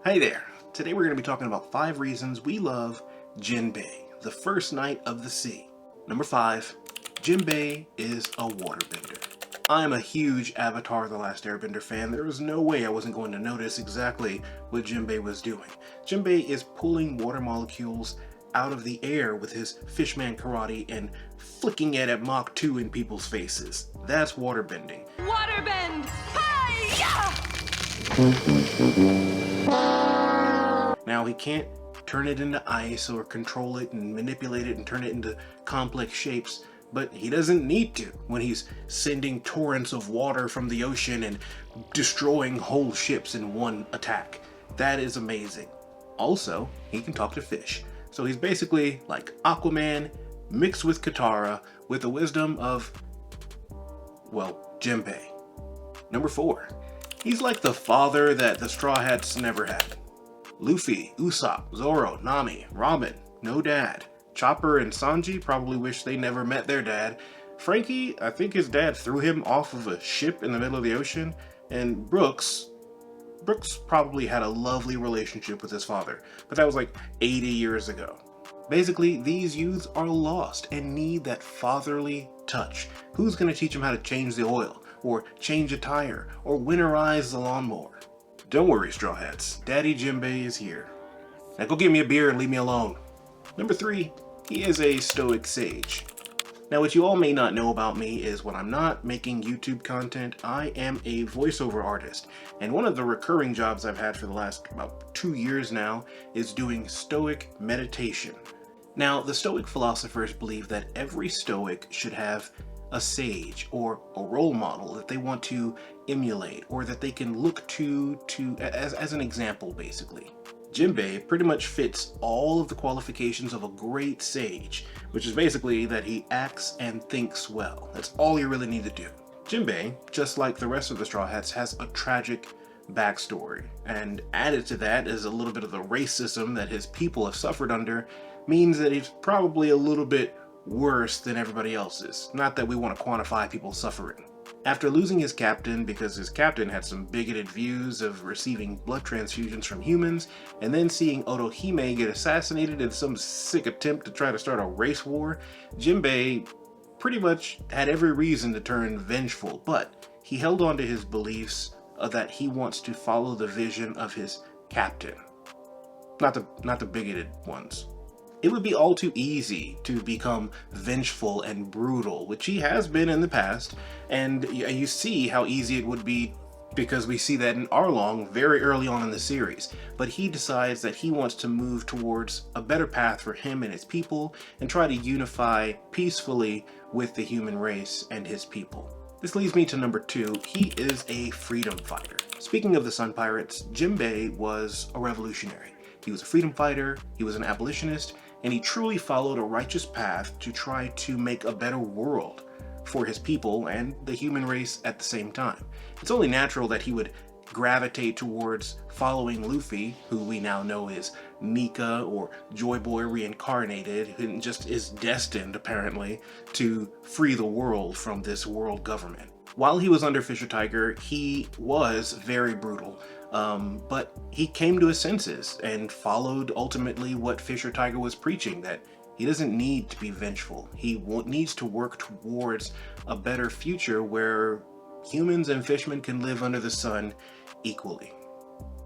Hey there! Today we're going to be talking about 5 reasons we love Jinbe, the first knight of the sea. Number 5, Jinbe is a waterbender. I am a huge Avatar: The Last Airbender fan. There was no way I wasn't going to notice exactly what Jinbe was doing. Jinbe is pulling water molecules out of the air with his fishman karate and flicking it at Mach 2 in people's faces. That's waterbending. Waterbend! Hi-ya! Now, he can't turn it into ice or control it and manipulate it and turn it into complex shapes, but he doesn't need to when he's sending torrents of water from the ocean and destroying whole ships in one attack. That is amazing. Also, he can talk to fish. So he's basically like Aquaman mixed with Katara with the wisdom of, well, Jinbe. Number 4. He's like the father that the Straw Hats never had. Luffy, Usopp, Zoro, Nami, Robin, no dad. Chopper and Sanji probably wish they never met their dad. Frankie, I think his dad threw him off of a ship in the middle of the ocean. And Brooks probably had a lovely relationship with his father, but that was like 80 years ago. Basically, these youths are lost and need that fatherly touch. Who's going to teach them how to change the oil, or change a tire, or winterize the lawnmower? Don't worry, Straw Hats. Daddy Jinbe is here. Now go get me a beer and leave me alone. Number 3, he is a stoic sage. Now, what you all may not know about me is when I'm not making YouTube content, I am a voiceover artist. And one of the recurring jobs I've had for the last about 2 years now is doing stoic meditation. Now, the stoic philosophers believe that every stoic should have a sage or a role model that they want to emulate or that they can look to as an example, basically. Jinbe pretty much fits all of the qualifications of a great sage, which is basically that he acts and thinks well. That's all you really need to do. Jinbe, just like the rest of the Straw Hats, has a tragic backstory, and added to that is a little bit of the racism that his people have suffered under, means that he's probably a little bit worse than everybody else's. Not that we want to quantify people's suffering. After losing his captain because his captain had some bigoted views of receiving blood transfusions from humans, and then seeing Otohime get assassinated in some sick attempt to try to start a race war, Jinbe pretty much had every reason to turn vengeful, but he held on to his beliefs that he wants to follow the vision of his captain. Not the bigoted ones. It would be all too easy to become vengeful and brutal, which he has been in the past, and you see how easy it would be because we see that in Arlong very early on in the series. But he decides that he wants to move towards a better path for him and his people and try to unify peacefully with the human race and his people. This leads me to number 2. He is a freedom fighter. Speaking of the Sun Pirates, Jinbe was a revolutionary. He was a freedom fighter, he was an abolitionist, and he truly followed a righteous path to try to make a better world for his people and the human race at the same time. It's only natural that he would gravitate towards following Luffy, who we now know is Nika or Joy Boy reincarnated, and just is destined, apparently, to free the world from this world government. While he was under Fisher Tiger, he was very brutal. But he came to his senses and followed ultimately what Fisher Tiger was preaching, that he doesn't need to be vengeful. He needs to work towards a better future where humans and fishmen can live under the sun equally.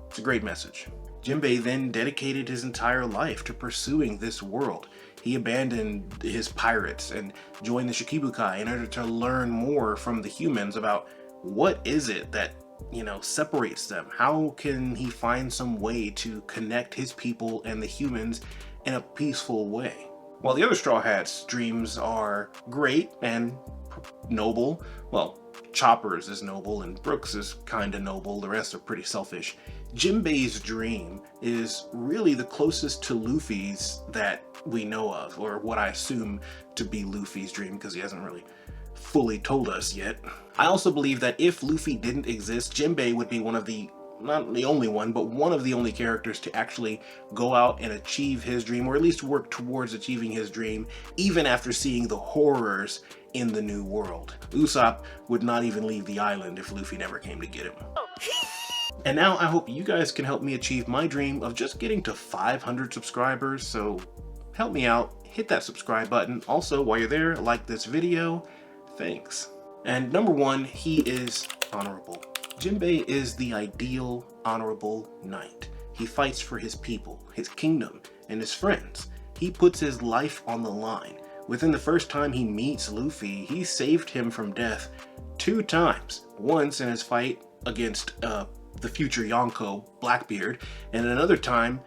It's a great message. Jinbe then dedicated his entire life to pursuing this world. He abandoned his pirates and joined the Shikibukai in order to learn more from the humans about what is it that separates them. How can he find some way to connect his people and the humans in a peaceful way? While the other Straw Hats' dreams are great and noble, well, Chopper's is noble and Brooks is kinda noble, the rest are pretty selfish. Jinbe's dream is really the closest to Luffy's that we know of, or what I assume to be Luffy's dream, because he hasn't really fully told us yet. I also believe that if Luffy didn't exist, Jinbe would be one of the, not the only one, but one of the only characters to actually go out and achieve his dream, or at least work towards achieving his dream, even after seeing the horrors in the new world. Usopp would not even leave the island if Luffy never came to get him. And now I hope you guys can help me achieve my dream of just getting to 500 subscribers, so help me out, hit that subscribe button. Also, while you're there, like this video. Thanks. And number one, he is honorable. Jinbe is the ideal honorable knight. He fights for his people, his kingdom, and his friends. He puts his life on the line. Within the first time he meets Luffy, he saved him from death 2 times. Once in his fight against the future Yonko, Blackbeard, and another time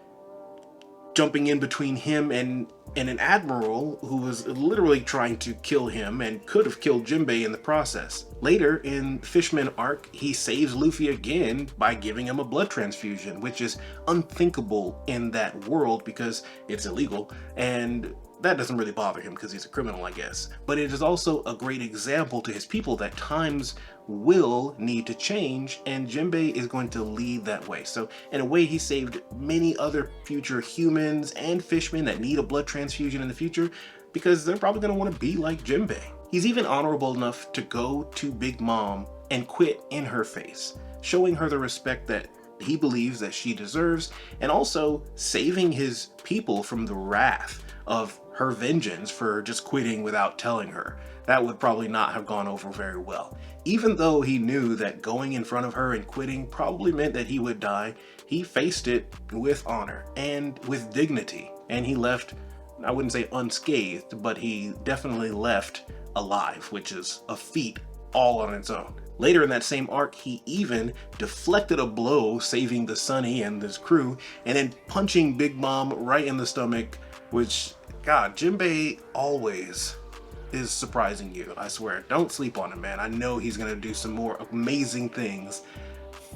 jumping in between him and an admiral who was literally trying to kill him and could have killed Jinbe in the process. Later in Fishman arc, he saves Luffy again by giving him a blood transfusion, which is unthinkable in that world because it's illegal, and that doesn't really bother him because he's a criminal, I guess. But it is also a great example to his people that times will need to change, and Jinbe is going to lead that way. So in a way, he saved many other future humans and fishmen that need a blood transfusion in the future because they're probably going to want to be like Jinbe. He's even honorable enough to go to Big Mom and quit in her face, showing her the respect that he believes that she deserves, and also saving his people from the wrath of her vengeance for just quitting without telling her. That would probably not have gone over very well. Even though he knew that going in front of her and quitting probably meant that he would die, he faced it with honor and with dignity. And he left, I wouldn't say unscathed, but he definitely left alive, which is a feat all on its own. Later in that same arc, he even deflected a blow, saving the Sunny and his crew, and then punching Big Mom right in the stomach, which, God, Jinbe always is surprising you, I swear. Don't sleep on him, man. I know he's gonna do some more amazing things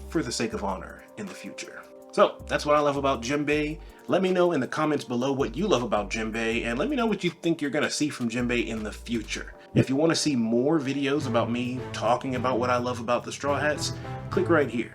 for the sake of honor in the future. So that's what I love about Jinbe. Let me know in the comments below what you love about Jinbe, and let me know what you think you're gonna see from Jinbe in the future. If you want to see more videos about me talking about what I love about the Straw Hats, click right here.